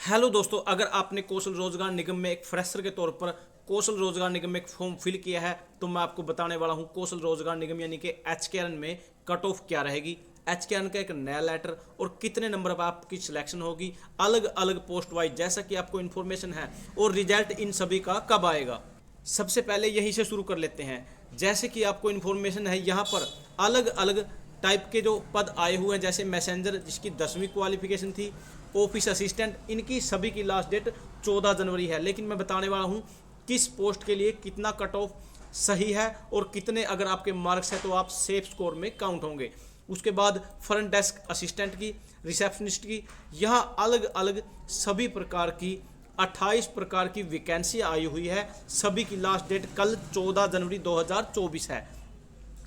Hello दोस्तों, अगर आपने कौशल रोजगार निगम में एक फ्रेशर के तौर पर कौशल रोजगार निगम में एक फॉर्म फिल किया है तो मैं आपको बताने वाला हूं कौशल रोजगार निगम यानी कि एचकेआरएन में कट ऑफ क्या रहेगी। एचकेआरएन का एक नया लेटर और कितने नंबर पर आपकी सिलेक्शन होगी अलग अलग पोस्ट वाइज, जैसा कि आपको इन्फॉर्मेशन है, और रिजल्ट इन सभी का कब आएगा। सबसे पहले यहीं से शुरू कर लेते हैं। जैसे कि आपको इन्फॉर्मेशन है, यहाँ पर अलग अलग टाइप के जो पद आए हुए हैं, जैसे मैसेंजर जिसकी 10वीं क्वालिफिकेशन थी, ऑफिस असिस्टेंट, इनकी सभी की लास्ट डेट 14 जनवरी है। लेकिन मैं बताने वाला हूँ किस पोस्ट के लिए कितना कट ऑफ सही है और कितने अगर आपके मार्क्स हैं तो आप सेफ स्कोर में काउंट होंगे। उसके बाद फ्रंट डेस्क असिस्टेंट की, रिसेप्शनिस्ट की, यहाँ अलग अलग सभी प्रकार की 28 प्रकार की वैकेंसी आई हुई है। सभी की लास्ट डेट कल 14 जनवरी 2024 है।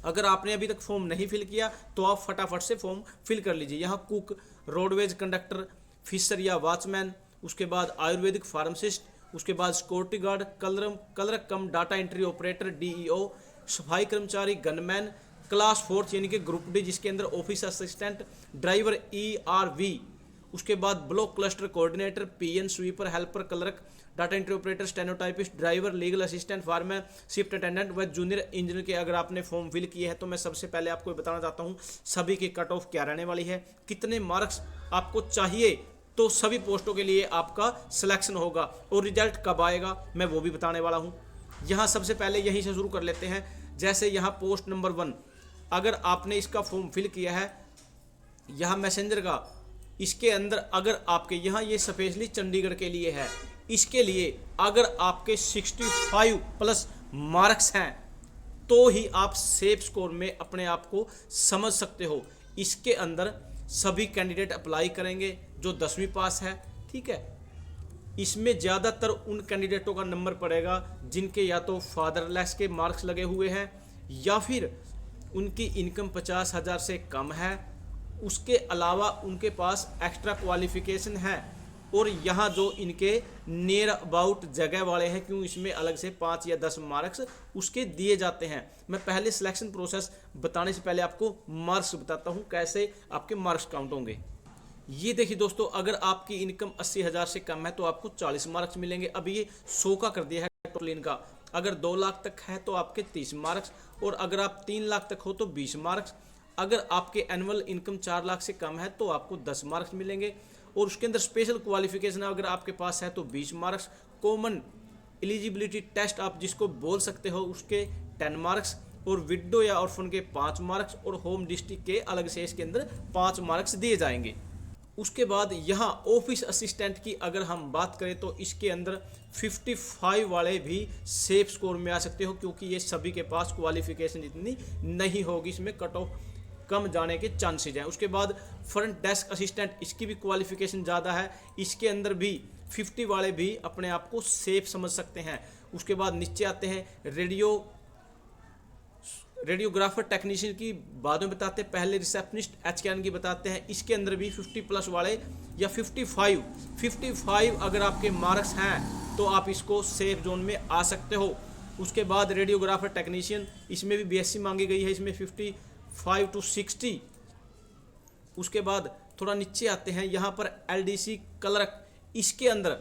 अगर आपने अभी तक फॉर्म नहीं फिल किया तो आप फटाफट से फॉर्म फिल कर लीजिए। यहाँ कुक, रोडवेज कंडक्टर, फिशर या वॉचमैन, उसके बाद आयुर्वेदिक फार्मासिस्ट, उसके बाद सिक्योरिटी गार्ड, कलरक कम डाटा एंट्री ऑपरेटर डीईओ, सफाई कर्मचारी, गनमैन, क्लास फोर्थ यानी कि ग्रुप डी जिसके अंदर ऑफिस असिस्टेंट, ड्राइवर ईआरवी, उसके बाद block cluster coordinator, PN sweeper, helper, clerk, data entry operator, stenotypist, driver, legal assistant, farmer, shift attendant व junior engineer के अगर आपने फॉर्म फिल किए हैं तो मैं सबसे पहले आपको बताना चाहता हूं सभी की कट ऑफ क्या रहने वाली है, कितने मार्क्स आपको चाहिए तो सभी पोस्टों के लिए आपका सिलेक्शन होगा, और रिजल्ट कब आएगा मैं वो भी बताने वाला हूँ। यहाँ सबसे पहले यहीं से शुरू कर लेते हैं। जैसे यहाँ पोस्ट नंबर 1, अगर आपने इसका फॉर्म फिल किया है, यहाँ मैसेंजर का, इसके अंदर अगर आपके यहाँ ये स्पेशली चंडीगढ़ के लिए है, इसके लिए अगर आपके 65 प्लस मार्क्स हैं तो ही आप सेफ स्कोर में अपने आप को समझ सकते हो। इसके अंदर सभी कैंडिडेट अप्लाई करेंगे जो 10वीं पास है, ठीक है। इसमें ज़्यादातर उन कैंडिडेटों का नंबर पड़ेगा जिनके या तो फादरलेस के मार्क्स लगे हुए हैं या फिर उनकी इनकम 50,000 से कम है, उसके अलावा उनके पास एक्स्ट्रा क्वालिफिकेशन है, और यहाँ जो इनके नियर अबाउट जगह वाले हैं, क्यों इसमें अलग से 5 या 10 मार्क्स उसके दिए जाते हैं। मैं पहले सिलेक्शन प्रोसेस बताने से पहले आपको मार्क्स बताता हूँ कैसे आपके मार्क्स काउंट होंगे। ये देखिए दोस्तों, अगर आपकी इनकम 80,000 से कम है तो आपको 40 मार्क्स मिलेंगे। अभी ये 100 का कर दिया है टोटल इनका। अगर 2 लाख तक है तो आपके 30 मार्क्स, और अगर आप 3 लाख तक हो तो 20 मार्क्स। अगर आपके एनुअल इनकम 4 लाख से कम है तो आपको 10 मार्क्स मिलेंगे, और उसके अंदर स्पेशल क्वालिफिकेशन अगर आपके पास है तो 20 मार्क्स। कॉमन एलिजिबिलिटी टेस्ट आप जिसको बोल सकते हो उसके 10 मार्क्स, और विडो या ऑर्फन के 5 मार्क्स, और होम डिस्ट्रिक्ट के अलग से इसके अंदर 5 मार्क्स दिए जाएंगे। उसके बाद यहाँ ऑफिस असिस्टेंट की अगर हम बात करें तो इसके अंदर 55 वाले भी सेफ स्कोर में आ सकते हो, क्योंकि ये सभी के पास क्वालिफिकेशन इतनी नहीं होगी, इसमें कट ऑफ कम जाने के चांसेज हैं। उसके बाद फ्रंट डेस्क असिस्टेंट, इसकी भी क्वालिफिकेशन ज़्यादा है, इसके अंदर भी 50 वाले भी अपने आप को सेफ समझ सकते हैं। उसके बाद नीचे आते हैं रेडियोग्राफर टेक्नीशियन की बाद में बताते हैं, पहले रिसेप्शनिस्ट एचकेआरएन की बताते हैं। इसके अंदर भी 50 प्लस वाले या 55 अगर आपके मार्क्स हैं तो आप इसको सेफ जोन में आ सकते हो। उसके बाद रेडियोग्राफर टेक्नीशियन, इसमें भी बीएससी मांगी गई है, इसमें 55 to 60। उसके बाद थोड़ा नीचे आते हैं, यहाँ पर एलडीसी क्लर्क, इसके अंदर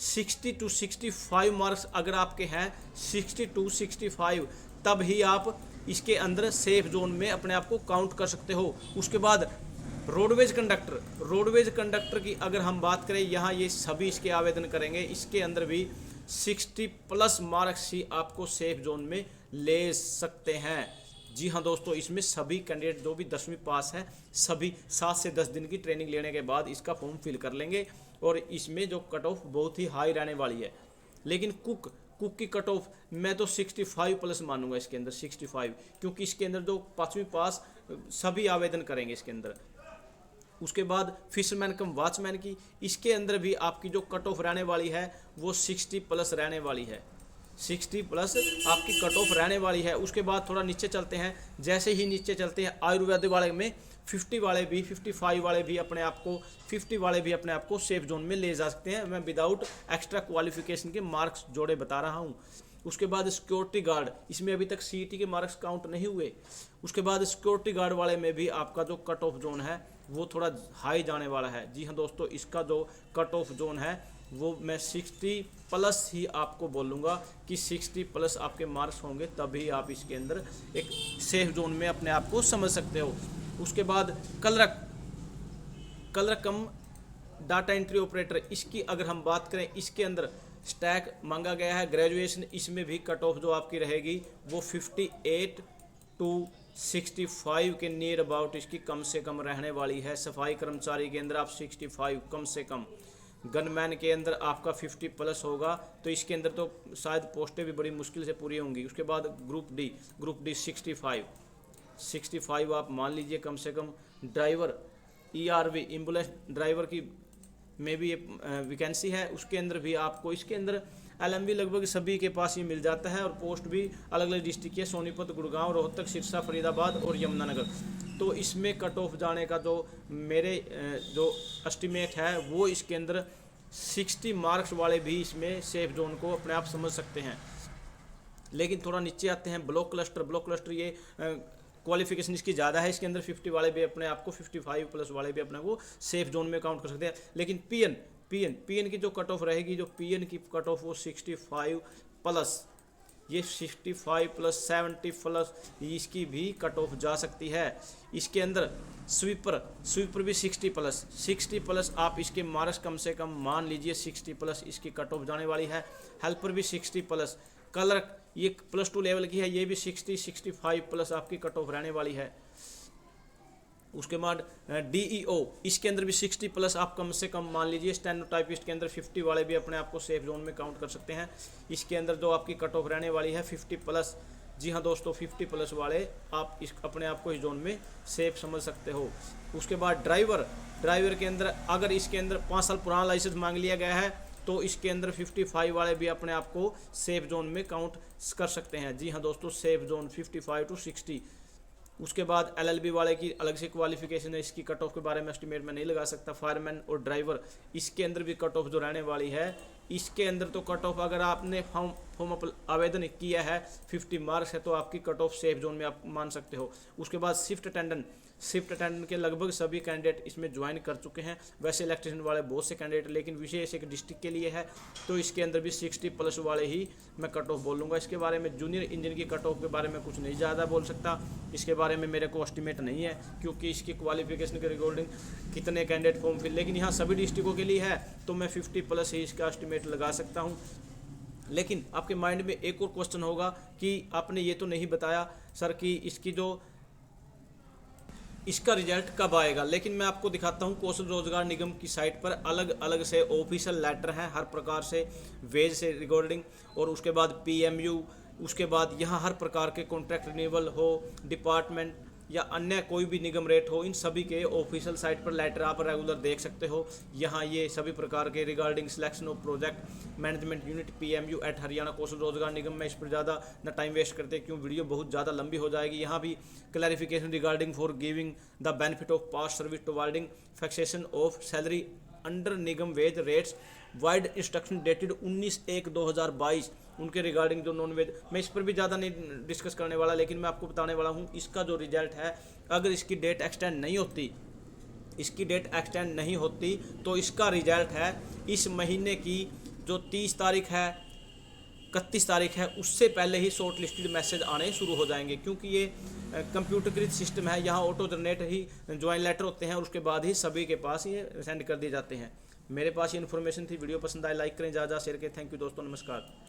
60 to 65 मार्क्स अगर आपके हैं, 60 to 65, तब ही आप इसके अंदर सेफ जोन में अपने आप को काउंट कर सकते हो। उसके बाद रोडवेज कंडक्टर की अगर हम बात करें, यहाँ ये सभी इसके आवेदन करेंगे, इसके अंदर भी 60 प्लस मार्क्स ही आपको सेफ जोन में ले सकते हैं। जी हाँ दोस्तों, इसमें सभी कैंडिडेट जो भी 10वीं पास है सभी 7 से 10 दिन की ट्रेनिंग लेने के बाद इसका फॉर्म फिल कर लेंगे, और इसमें जो कट ऑफ बहुत ही हाई रहने वाली है। लेकिन कुक की कट ऑफ मैं तो 65 प्लस मानूंगा इसके अंदर, 65, क्योंकि इसके अंदर जो 5वीं पास सभी आवेदन करेंगे इसके अंदर। उसके बाद फिशरमैन कम वॉचमैन की, इसके अंदर भी आपकी जो कट ऑफ रहने वाली है वो 60 प्लस रहने वाली है, 60 प्लस आपकी कट ऑफ रहने वाली है। उसके बाद थोड़ा नीचे चलते हैं, जैसे ही नीचे चलते हैं आयुर्वेद वाले में 50 वाले भी, 55 वाले भी अपने आप को, 50 वाले भी अपने आप को सेफ जोन में ले जा सकते हैं। मैं विदाउट एक्स्ट्रा क्वालिफिकेशन के मार्क्स जोड़े बता रहा हूँ। उसके बाद सिक्योरिटी गार्ड, इसमें अभी तक सीईटी के मार्क्स काउंट नहीं हुए। उसके बाद सिक्योरिटी गार्ड वाले में भी आपका जो कट ऑफ जोन है वो थोड़ा हाई जाने वाला है। जी हाँ दोस्तों, इसका जो कट ऑफ जोन है वो मैं 60 प्लस ही आपको बोलूँगा कि 60 प्लस आपके मार्क्स होंगे, तभी आप इसके अंदर एक सेफ जोन में अपने आप को समझ सकते हो। उसके बाद क्लर्क कम डाटा एंट्री ऑपरेटर, इसकी अगर हम बात करें, इसके अंदर स्टैक मांगा गया है ग्रेजुएशन। इसमें भी कट ऑफ जो आपकी रहेगी वो 58 टू 65 के नियर अबाउट इसकी कम से कम रहने वाली है। सफाई कर्मचारी के अंदर आप 65 कम से कम, गनमैन के अंदर आपका 50 प्लस होगा, तो इसके अंदर तो शायद पोस्टें भी बड़ी मुश्किल से पूरी होंगी। उसके बाद ग्रुप डी 65 आप मान लीजिए कम से कम। ड्राइवर ERV एम्बुलेंस ड्राइवर की में भी वैकेंसी है, उसके अंदर भी आपको, इसके अंदर LMB लगभग सभी के पास ही मिल जाता है, और पोस्ट भी अलग अलग डिस्ट्रिक्ट के सोनीपत, गुड़गांव, रोहतक, सिरसा, फरीदाबाद और यमुनानगर। तो इसमें कट ऑफ जाने का जो मेरे जो एस्टिमेट है वो इसके अंदर 60 मार्क्स वाले भी इसमें सेफ जोन को अपने आप समझ सकते हैं। लेकिन थोड़ा नीचे आते हैं ब्लॉक क्लस्टर ये क्वालिफिकेशन इसकी ज़्यादा है, इसके अंदर 50 वाले भी अपने आप को, 55 प्लस वाले भी अपने को सेफ जोन में काउंट कर सकते हैं। लेकिन पीएन की जो कट ऑफ रहेगी, जो पीएन की कट ऑफ वो 65 प्लस, ये 65 प्लस 70 प्लस इसकी भी कट ऑफ जा सकती है। इसके अंदर स्वीपर भी 60 प्लस आप इसके मार्क्स कम से कम मान लीजिए 60 प्लस इसकी कट ऑफ जाने वाली है। हेल्पर भी 60 प्लस, क्लर्क ये +2 लेवल की है, ये भी 65 प्लस आपकी कट ऑफ रहने वाली है। उसके बाद DEO, इसके अंदर भी 60 प्लस आप कम से कम मान लीजिए। स्टेनोटाइपिस्ट के अंदर 50 वाले भी अपने आप को सेफ जोन में काउंट कर सकते हैं। इसके अंदर जो आपकी कट ऑफ रहने वाली है 50 प्लस। जी हाँ दोस्तों, 50 प्लस वाले आप इस अपने आप को इस जोन में सेफ समझ सकते हो। उसके बाद ड्राइवर के अंदर अगर इसके अंदर 5 साल पुराना लाइसेंस मांग लिया गया है तो इसके अंदर 55 वाले भी अपने आप को सेफ जोन में काउंट कर सकते हैं। जी हाँ दोस्तों, सेफ जोन 55 टू 60। उसके बाद LLB वाले की अलग से क्वालिफिकेशन है, इसकी कट ऑफ के बारे में एस्टिमेट में नहीं लगा सकता। फायरमैन और ड्राइवर, इसके अंदर भी कट ऑफ जो रहने वाली है, इसके अंदर तो कट ऑफ अगर आपने फॉर्म आवेदन किया है 50 मार्क्स है तो आपकी कट ऑफ सेफ जोन में आप मान सकते हो। उसके बाद शिफ्ट अटेंडेंट के लगभग सभी कैंडिडेट इसमें ज्वाइन कर चुके हैं। वैसे इलेक्ट्रिशियन वाले बहुत से कैंडिडेट, लेकिन विशेष एक डिस्ट्रिक्ट के लिए है तो इसके अंदर भी 60 प्लस वाले ही मैं कट ऑफ बोलूँगा। इसके बारे में जूनियर इंजन की कट ऑफ के बारे में कुछ नहीं ज़्यादा बोल सकता, इसके बारे में मेरे को एस्टिमेट नहीं है क्योंकि इसकी क्वालिफिकेशन के रिकॉर्डिंग कितने कैंडिडेट फॉर्म फिल, लेकिन यहाँ सभी डिस्ट्रिक्टों के लिए है तो मैं 50 प्लस ही इसका एस्टिमेट लगा सकता हूँ। लेकिन आपके माइंड में एक और क्वेश्चन होगा कि आपने ये तो नहीं बताया सर कि इसका रिजल्ट कब आएगा। लेकिन मैं आपको दिखाता हूँ कौशल रोजगार निगम की साइट पर अलग अलग से ऑफिशियल लेटर हैं हर प्रकार से, वेज से रिकॉर्डिंग, और उसके बाद PMU, उसके बाद यहाँ हर प्रकार के कॉन्ट्रैक्ट रिन्यूअल हो, डिपार्टमेंट या अन्य कोई भी निगम रेट हो, इन सभी के ऑफिशियल साइट पर लेटर आप रेगुलर देख सकते हो। यहाँ ये सभी प्रकार के regarding selection of project management unit PMU at Haryana Kaushal Rozgar Nigam में, इस पर ज़्यादा न टाइम वेस्ट करते क्यों वीडियो बहुत ज़्यादा लंबी हो जाएगी। यहाँ भी clarification regarding for giving the benefit of past service towarding fixation of salary under Nigam wage rates vide instruction dated 19/1/2022 उनके रिगार्डिंग जो नॉन वेज, मैं इस पर भी ज़्यादा नहीं डिस्कस करने वाला, लेकिन मैं आपको बताने वाला हूँ इसका जो रिजल्ट है, अगर इसकी डेट एक्सटेंड नहीं होती तो इसका रिजल्ट है इस महीने की जो 30 तारीख है 31 तारीख है उससे पहले ही शॉर्ट लिस्टेड मैसेज आने शुरू हो जाएंगे, क्योंकि ये कंप्यूटरकृत सिस्टम है। यहाँ ऑटो जनरेट ही ज्वाइन लेटर होते हैं और उसके बाद ही सभी के पास ये सेंड कर दिए जाते हैं। मेरे पास ये इन्फॉर्मेशन थी, वीडियो पसंद आए लाइक करें, ज़्यादा शेयर करें। थैंक यू दोस्तों, नमस्कार।